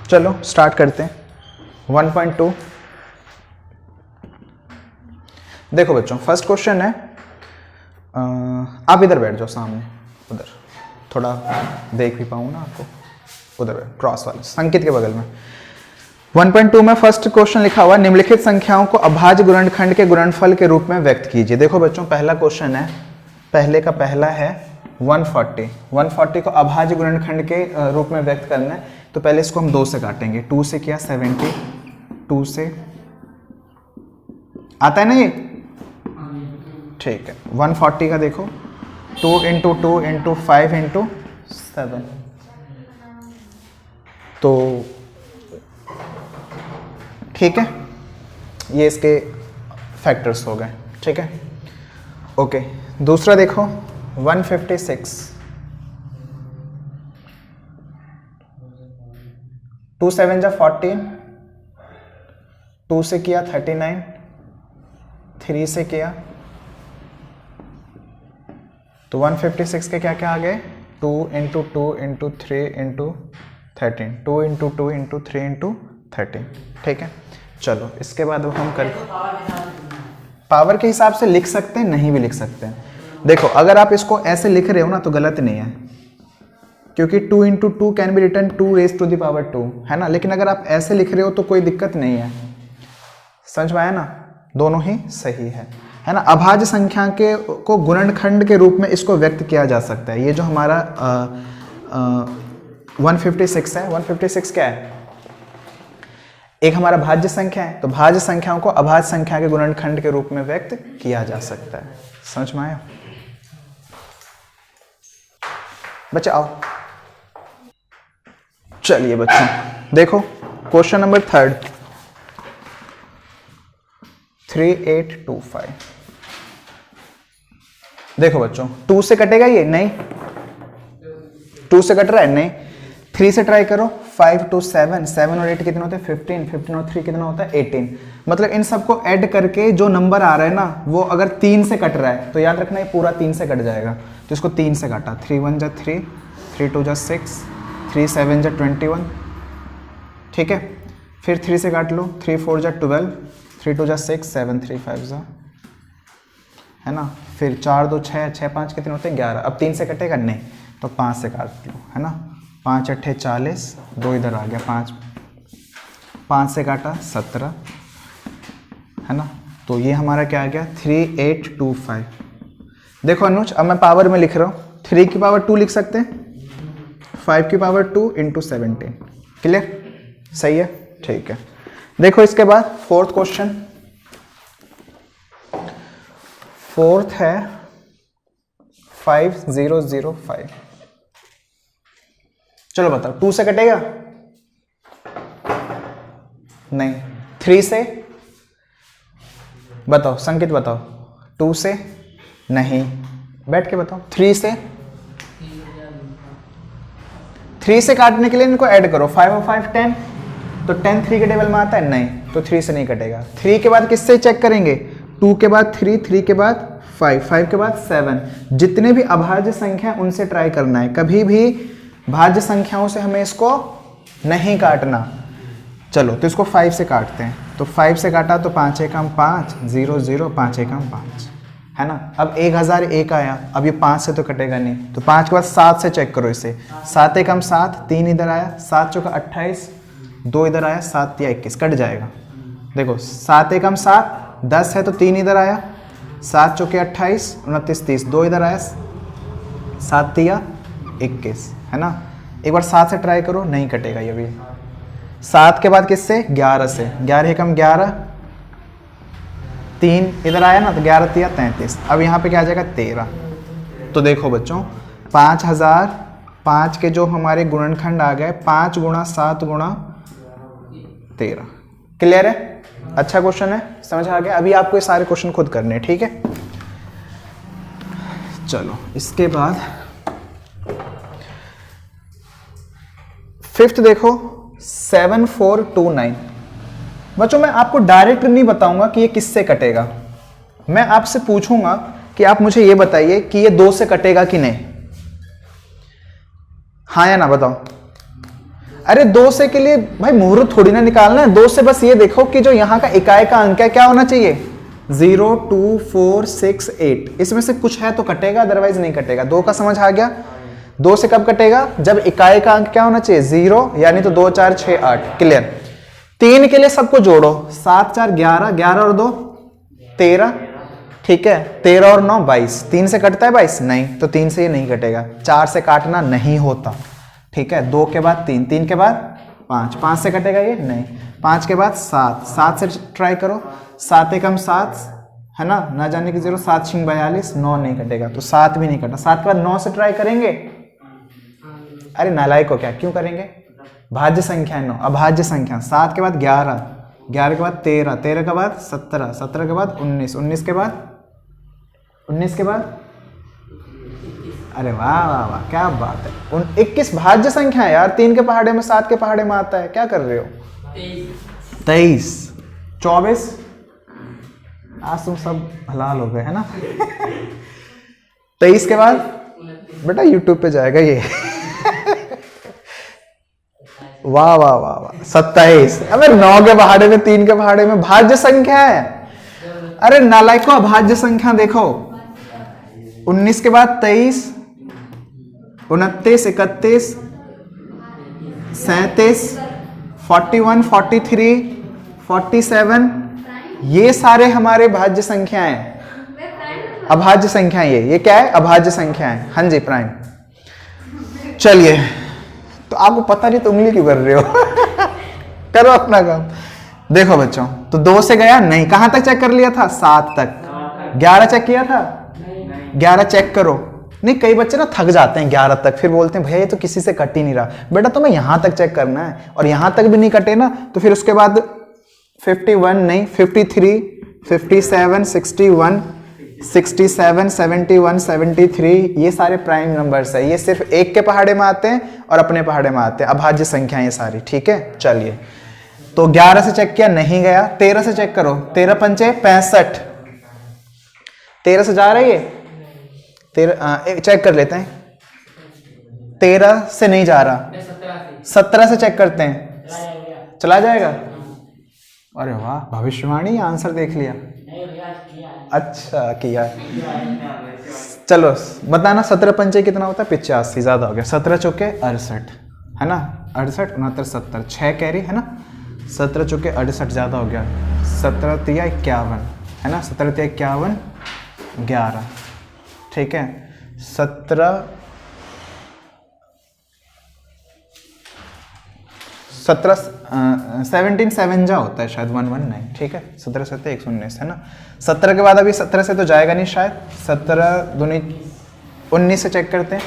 चलो स्टार्ट करते हैं। 1.2 देखो बच्चों, फर्स्ट क्वेश्चन है, आप इधर बैठ जाओ सामने, उधर थोड़ा देख भी पाऊँ ना आपको, उधर क्रॉस वाले संकेत के बगल में। 1.2 में फर्स्ट क्वेश्चन लिखा हुआ, निम्नलिखित संख्याओं को अभाज्य गुणनखंड के गुणनफल के रूप में व्यक्त कीजिए। देखो बच्चों, पहला क्वेश्चन है, पहले का पहला है 140। 140 को अभाज्य गुणनखंड के रूप में व्यक्त करना है, तो पहले इसको हम 2 से काटेंगे। 2 से किया 70, 2 से आता है ना ये, ठीक है। 140 का देखो, 2 × 2 × 5 × 7, तो ठीक है, ये इसके फैक्टर्स हो गए, ठीक है, ओके। दूसरा देखो 156, 2 7 जा 14, 2 से किया 39, 3 से किया, तो 156 के क्या क्या आ गए, 2 × 2 × 3 × 13, 2 × 2 × 3 × 13, ठीक है। चलो इसके बाद हम कर पावर के हिसाब से लिख सकते हैं, नहीं भी लिख सकते हैं। देखो अगर आप इसको ऐसे लिख रहे हो ना तो गलत नहीं है, क्योंकि 2 × 2 कैन बी रिटन 2⁻², है ना। लेकिन अगर आप ऐसे लिख रहे हो तो कोई दिक्कत नहीं है, समझ में आया ना, दोनों ही सही है ना। अभाज्य संख्या के को गुणनखंड के रूप में इसको व्यक्त किया जा सकता है। ये जो हमारा 156 है, 156 क्या है, एक हमारा भाज्य संख्या है, तो भाज्य संख्याओं को अभाज्य संख्या के गुणनखंड के रूप में व्यक्त किया जा सकता है। समझ में आया बच्चे, आओ। चलिए बच्चों देखो क्वेश्चन नंबर 3, 3825। देखो बच्चों, 2 से कटेगा ये, नहीं 2 से कट रहा है, नहीं। 3 से ट्राई करो, 5 2 7, 7 और 8 कितने होते हैं 15, 15 और 3 कितना होता है 18। मतलब इन सबको ऐड करके जो नंबर आ रहा है ना, वो अगर 3 से कट रहा है तो याद रखना ये पूरा 3 से कट जाएगा, तो इसको 3 से काटा। 3 1 जा 3, 3 2 जा 6, 3 7 जा 21, ठीक है। फिर 3 से काट लो, 3 4 जा 12, 3 2 जा 6, 7 3 5 जा, है ना। फिर 4 2 6, 6 5 कितने होते हैं 11। अब 3 से कटेगा नहीं, तो 5 से काट लो, है ना। 5 8 40, 2 इधर आ गया, 5 से काटा 17, है ना। तो ये हमारा क्या आ गया 3825। देखो अनुज, अब मैं पावर में लिख रहा हूँ, 3 की पावर 2 लिख सकते हैं, 5 की पावर 2 × 17, क्लियर, सही है, ठीक है। देखो इसके बाद फोर्थ क्वेश्चन, फोर्थ है 5005। चलो बताओ, 2 से कटेगा, नहीं। 3 से बताओ, संकेत बताओ, 2 से नहीं, बैठ के बताओ। 3 से काटने के लिए इनको ऐड करो, 5 और 5 10, तो 10 3 के टेबल में आता है, नहीं, तो 3 से नहीं कटेगा। 3 के बाद किससे चेक करेंगे, 2 के बाद 3, 3 के बाद 5, 5 के बाद 7। जितने भी अभाज्य संख्या उनसे ट्राई करना है, कभी भी भाज्य संख्याओं से हमें इसको नहीं काटना। चलो तो इसको 5 से काटते हैं, तो 5 से काटा तो 5 एकम 5, 0 0, 5 एकम 5, है ना। अब 1001 आया, अब ये 5 से तो कटेगा नहीं, तो 5 के बाद 7 से चेक करो इसे, 7 एकम 7, 3 इधर आया, 7 चौका 28, 2 इधर आया, 7 या 21, कट जाएगा। देखो 7 एकम 7, 10 है तो 3 इधर आया, 7 चौके 28, 29 30, 2 इधर आया, 7 या 21, है ना। एक बार 7 से ट्राई करो, नहीं कटेगा ये भी। 7 के बाद किससे, 11 से, 11 एकम 11, 3 इधर आया ना, तो 11 3 33। अब यहाँ पे क्या आ जाएगा 13। तो देखो बच्चों 5005 के जो हमारे गुणनखंड आ गए 5 × 7 × 13। क्लियर है, अच्छा क्वेश्चन है, समझ आ गया। अभी आपको ये सारे क्वेश्चन खुद करने हैं, ठीक है। चलो इसके बाद फिफ्थ देखो 7429। बच्चों मैं आपको डायरेक्ट नहीं बताऊंगा कि ये किससे कटेगा, मैं आपसे पूछूंगा कि आप मुझे ये बताइए कि ये 2 से कटेगा कि नहीं, हाँ या ना बताओ। अरे 2 से के लिए भाई मुहूर्त थोड़ी ना निकालना है, 2 से बस ये देखो कि जो यहाँ का इकाई का अंक है क्या होना चाहिए, 0 2 4 6 8, इसमें से कुछ है तो कटेगा, अदरवाइज नहीं कटेगा। 2 का समझ आ गया। 2 से कब कटेगा, जब इकाई का अंक क्या होना चाहिए, 0, यानी तो 2 4 6 8, क्लियर। 3 के लिए सबको जोड़ो, 7 4 11, 11 और 2 13, ठीक है, 13 और 9 22, 3 से कटता है 22 नहीं, तो 3 से ये नहीं कटेगा। 4 से काटना नहीं होता, ठीक है। 2 के बाद 3, 3 के बाद 5, 5 से कटेगा ये नहीं, 5 के बाद 7, 7 से ट्राई करो, 7 एकम 7 है ना जाने की 0, 7 छिंग 42, 9 नहीं कटेगा, तो 7 भी नहीं कटा। 7 के बाद 9 से ट्राई करेंगे, अरे नालायक को क्या, क्यों करेंगे, भाज्य संख्या है 9, अभाज्य संख्या। 7 के बाद 11, 11 के बाद 13, 13 के बाद 17, 17 के बाद 19, 19 के बाद 19 के बाद, अरे वाह वाह वाह क्या बात है, 21 भाज्य संख्या है यार, 3 के पहाड़े में 7 के पहाड़े में आता है, क्या कर रहे हो, 23, 24, आज तुम सब हलाल हो गए है ना। 23 के बाद बेटा यूट्यूब पे जाएगा ये। वाह वाह वाह वाह, 27, अबे 9 के पहाड़े में 3 के पहाड़े में भाज्य संख्या है, अरे नालायको अभाज्य संख्या देखो। 19 के बाद 23, 29, 31, 37, 41, 43, 47, ये सारे हमारे भाज्य संख्याएं हैं। अभाज्य संख्याएं ये क्या है, अभाज्य संख्याएं। हाँ जी प्राइम। चलिए, तो आपको पता नहीं तो उंगली क्यों कर रहे हो। करो अपना काम। देखो बच्चों, तो 2 से गया नहीं, कहां तक चेक कर लिया था, 7 तक। 11 चेक किया था, 11 चेक करो। नहीं, कई बच्चे ना थक जाते हैं 11 तक, फिर बोलते हैं भैया ये तो किसी से कट ही नहीं रहा। बेटा तुम्हें यहां तक चेक करना है, और यहां तक भी नहीं कटे ना, तो फिर उसके बाद 51 नहीं, 53, 57, 61, 67, 71, 73, ये सारे प्राइम नंबर्स है। ये सिर्फ एक के पहाड़े में आते हैं और अपने पहाड़े में आते हैं, अभाज्य संख्या ये सारी, ठीक है। चलिए, तो 11 से चेक किया नहीं गया, 13 से चेक करो, 13 पंचे 65, 13 से जा रही है, 13 चेक कर लेते हैं, 13 से नहीं जा रहा, 17 से चेक करते हैं, चला जाएगा। अरे वाह, भविष्यवाणी, आंसर देख लिया, अच्छा किया। चलो बताना, 17 पंचे कितना होता है, 85, ज्यादा हो गया। 17 चौके 68 है ना, 68, 69, 70, 6 कैरी है ना, 17 चौके 68 ज्यादा हो गया, 17 तिया 51 है ना, 17 तिया 51, 11, ठीक है। 17 7 जा होता है शायद, 119, ठीक है। 17 7 119 है ना। 17 के बाद अभी 17 से तो जाएगा नहीं शायद, 17 दूनी 19 से चेक करते हैं,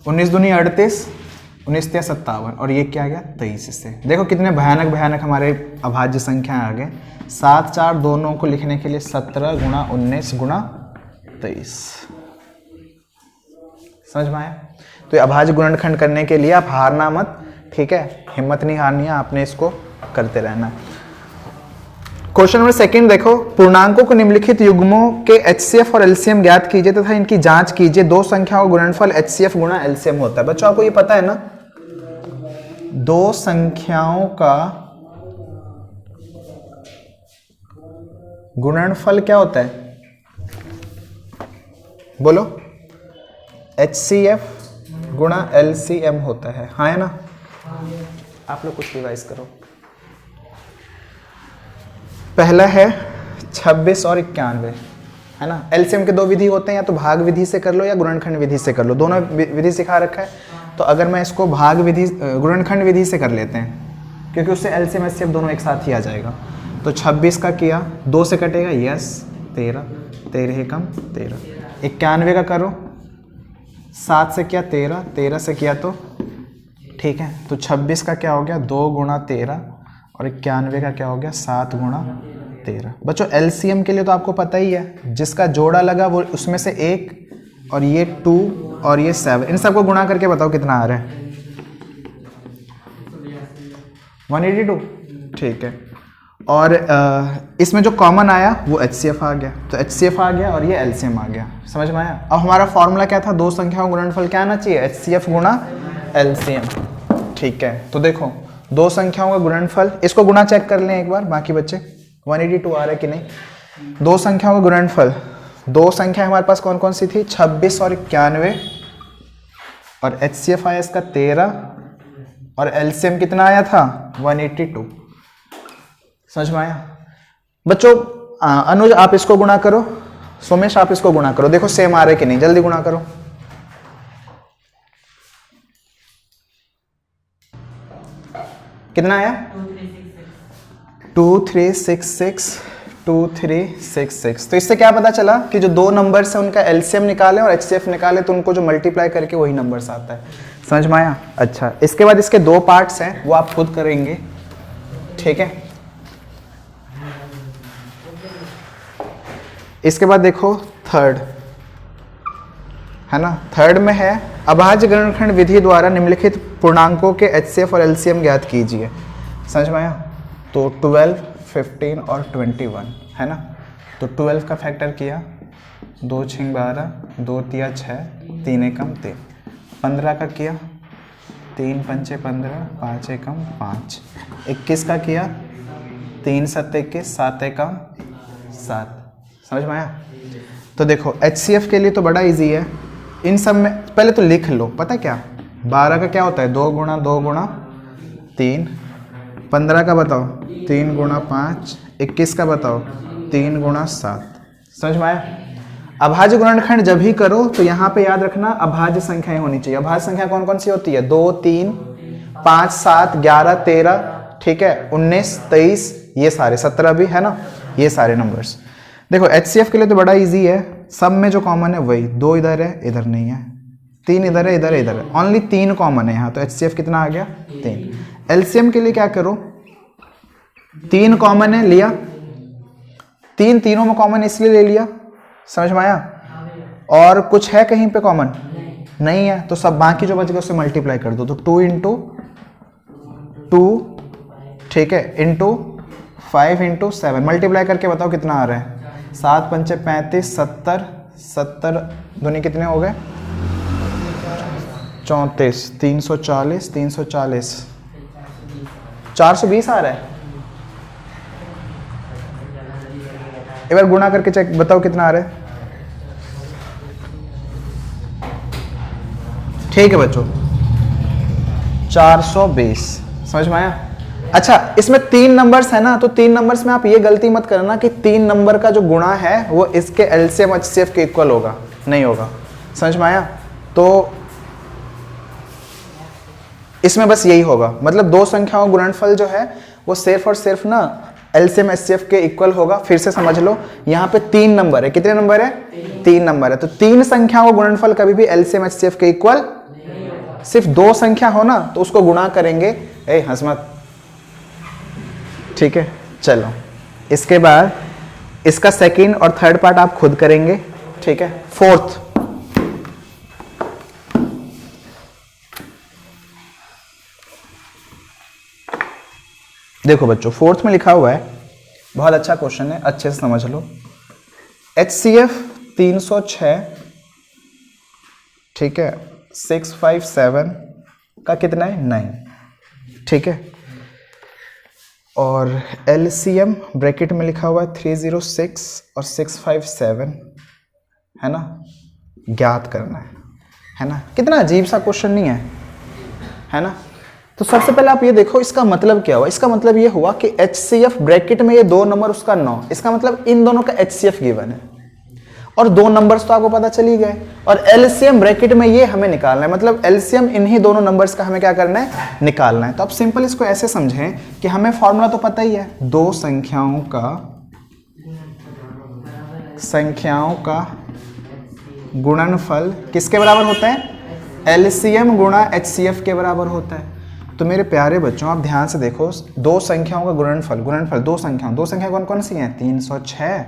19 दूनी 38, 19 तिया 57, और ये क्या आ गया 23 से। देखो कितने भयानक भयानक हमारे अभाज्य संख्या आ गए। 7 4 दोनों को लिखने के लिए 17 गुणा 19 गुणा 23, समझ में आया। तो ये अभाज्य गुणनखंड करने के लिए आप हारना मत, ठीक है, हिम्मत नहीं हारनी है, आपने इसको करते रहना। क्वेश्चन नंबर 2 देखो, पूर्णांकों को निम्नलिखित युग्मों के HCF और LCM ज्ञात कीजिए तथा इनकी जांच कीजिए। 2 संख्याओं का गुणनफल HCF गुणा LCM होता है। बच्चों आपको ये पता है ना, 2 संख्याओं का गुणनफल क्या होता है, बोलो, HCF गुणा LCM होता है, हाँ है ना। आप लोग कुछ रिवाइज करो। पहला है 26 और 91 है ना। एलसीएम के 2 विधि होते हैं, या तो भाग विधि से कर लो या गुणनखंड विधि से कर लो, दोनों विधि सिखा रखा है। तो अगर मैं इसको भाग विधि गुणनखंड विधि से कर लेते हैं, क्योंकि उससे एलसीएम एचसीएफ दोनों एक साथ ही आ जाएगा। तो 26 का किया, 2 से कटेगा, यस 13, 13 कम 13। 91 का करो, 7 से किया 13, 13 से किया तो ठीक है। तो 26 का क्या हो गया, 2 गुणा 13, और 91 का क्या हो गया, 7 गुणा 13। बच्चों एलसीएम के लिए तो आपको पता ही है, जिसका जोड़ा लगा वो उसमें से 1, और ये 2 और ये 7, इन सबको गुणा करके बताओ कितना आ रहा है, 182, ठीक है। और इसमें जो कॉमन आया वो HCF आ गया, तो HCF आ गया और ये LCM आ गया, समझ में आया। अब हमारा फॉर्मूला क्या था, 2 संख्याओं गुणनफल क्या आना चाहिए, HCF गुणा LCM। ठीक है, तो देखो दो संख्याओं का गुणनफल, इसको गुणा चेक कर लें एक बार बाकी बच्चे, 182 आ रहा है कि नहीं। दो संख्याओं का गुणनफल, दो संख्या हमारे पास कौन कौन सी थी, 26 और 91, और HCF आया इसका 13, और LCM कितना आया था 182। समझ में आया बच्चों? अनुज आप इसको गुणा करो, सोमेश आप इसको गुणा करो, देखो सेम आ रहे कि नहीं, जल्दी गुणा करो। कितना आया 2366, 2366। तो इससे क्या पता चला कि जो दो नंबर्स है उनका LCM निकाले और HCF निकाले तो उनको जो मल्टीप्लाई करके वही नंबर्स आता है। समझ में आया? अच्छा, इसके बाद इसके दो पार्ट्स हैं वो आप खुद करेंगे, ठीक है। इसके बाद देखो थर्ड है ना, थर्ड में है अभाज्य गुणनखंड विधि द्वारा निम्नलिखित पूर्णांकों के HCF और LCM ज्ञात कीजिए। समझ में आया? तो 12, 15 और 21 है ना। तो 12 का फैक्टर किया, 2 6 12, 2 तिया 6, 3 एकम 3। 15 का किया, 3 पंचे 15, 5 एकम 5। 21 का किया, 3 7 21, 7 एकम 7। समझ में आया? तो देखो HCF के लिए तो बड़ा इजी है, इन सब में पहले तो लिख लो, पता क्या 12 का क्या होता है 2 गुणा 2 गुणा 3, 15 का बताओ 3 गुणा 5, 21 का बताओ 3 गुणा 7। समझ में आया? अभाज्य गुणनखंड जब भी करो तो यहाँ पे याद रखना अभाज्य संख्याएं होनी चाहिए। अभाज्य संख्या कौन कौन सी होती है, 2 3 5 7 11 13, ठीक है, 19 23, ये सारे 17 भी है ना, ये सारे नंबर्स। देखो HCF के लिए तो बड़ा इजी है, सब में जो कॉमन है वही, 2 इधर है इधर नहीं है, 3 इधर है इधर है इधर है, ओनली 3 कॉमन है यहाँ, तो HCF कितना आ गया 3। LCM के लिए क्या करो, 3 कॉमन है लिया, 3 तीनों में कॉमन इसलिए ले लिया। समझ में आया? और कुछ है कहीं पे कॉमन नहीं है, तो सब बाकी जो बच गया उससे मल्टीप्लाई कर दो, तो 2 इंटू 2, ठीक है, इंटू 5 इंटू 7, मल्टीप्लाई करके बताओ कितना आ रहा है, 7 पंचे 35, 70, 70 दूनी कितने हो गए 34, 340, 340, 420 आ रहा है। एक बार गुणा करके चेक बताओ कितना आ रहा है। ठीक है बच्चों, 420। समझ में आया? अच्छा, इसमें 3 नंबर्स है ना, तो 3 नंबर्स में आप ये गलती मत करना कि 3 नंबर का जो गुणा है वो इसके LCM HCF के इक्वल होगा, नहीं होगा। समझ में आया? तो इसमें बस यही होगा, मतलब दो संख्याओं गुणनफल जो है वो सिर्फ और सिर्फ ना LCM HCF के इक्वल होगा। फिर से समझ लो, यहाँ पे 3 नंबर है, कितने नंबर है 3 नंबर है, तो 3 संख्याओं का गुणनफल कभी भी LCM HCF के इक्वल, सिर्फ 2 संख्या हो ना तो उसको गुणा करेंगे। हंस मत, ठीक है। चलो इसके बाद इसका सेकंड और थर्ड पार्ट आप खुद करेंगे, ठीक है। फोर्थ, देखो बच्चों फोर्थ में लिखा हुआ है, बहुत अच्छा क्वेश्चन है, अच्छे से समझ लो। HCF 306, ठीक है, 657 का कितना है 9, ठीक है, और LCM ब्रैकेट में लिखा हुआ है 306 और 657 है ना, ज्ञात करना है ना। कितना अजीब सा क्वेश्चन नहीं है ना। तो सबसे पहले आप ये देखो इसका मतलब क्या हुआ। इसका मतलब ये हुआ कि HCF ब्रैकेट में ये 2 नंबर उसका 9, इसका मतलब इन दोनों का HCF गिवन है और 2 नंबर्स तो आपको पता चल ही गए, और LCM ब्रैकेट में ये हमें निकालना है, मतलब LCM इन्हीं दोनों नंबर्स का हमें क्या करना है, निकालना है। तो अब सिंपल इसको ऐसे समझें कि हमें फॉर्मूला तो पता ही है, दो संख्याओं का गुणनफल किसके बराबर होता है, LCM गुणा HCF के बराबर होता है। तो मेरे प्यारे बच्चों आप ध्यान से देखो, दो संख्याओं का गुणनफल दो संख्या कौन कौन सी हैं, 306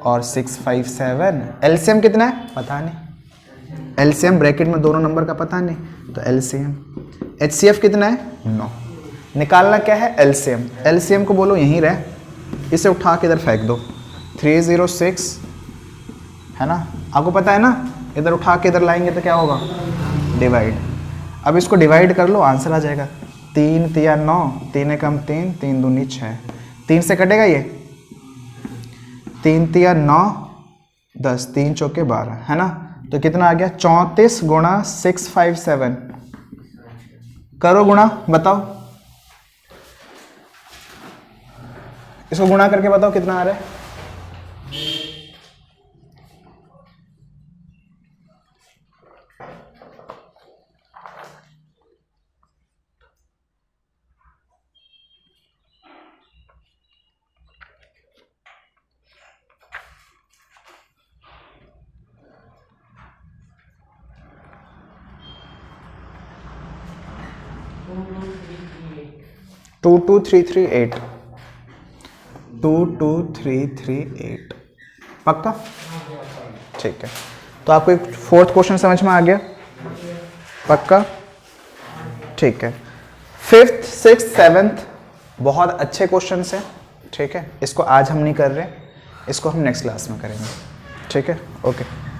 और 657। LCM कितना है पता नहीं, LCM ब्रैकेट में दोनों नंबर का पता नहीं, तो LCM। HCF कितना है 9, निकालना क्या है LCM। LCM को बोलो यहीं रहे, इसे उठा के इधर फेंक दो, 306 है ना, आपको पता है ना, इधर उठा के इधर लाएंगे तो क्या होगा डिवाइड। अब इसको डिवाइड कर लो, आंसर आ जाएगा। 3 तिया 9, 3 एकम 3, 3 दूनी 6, 3 से कटेगा ये, 3 तिया 9, 10, 3 चौके 12, है ना। तो कितना आ गया 34 गुणा 657, करो गुणा, बताओ इसको गुणा करके बताओ कितना आ रहा है। टू टू थ्री थ्री 8, 22338, पक्का, ठीक है। तो आपको एक फोर्थ क्वेश्चन समझ में आ गया, पक्का, ठीक है। फिफ्थ, सिक्स्थ, सेवेंथ बहुत अच्छे क्वेश्चंस हैं, ठीक है। इसको आज हम नहीं कर रहे, इसको हम नेक्स्ट क्लास में करेंगे, ठीक है, ओके।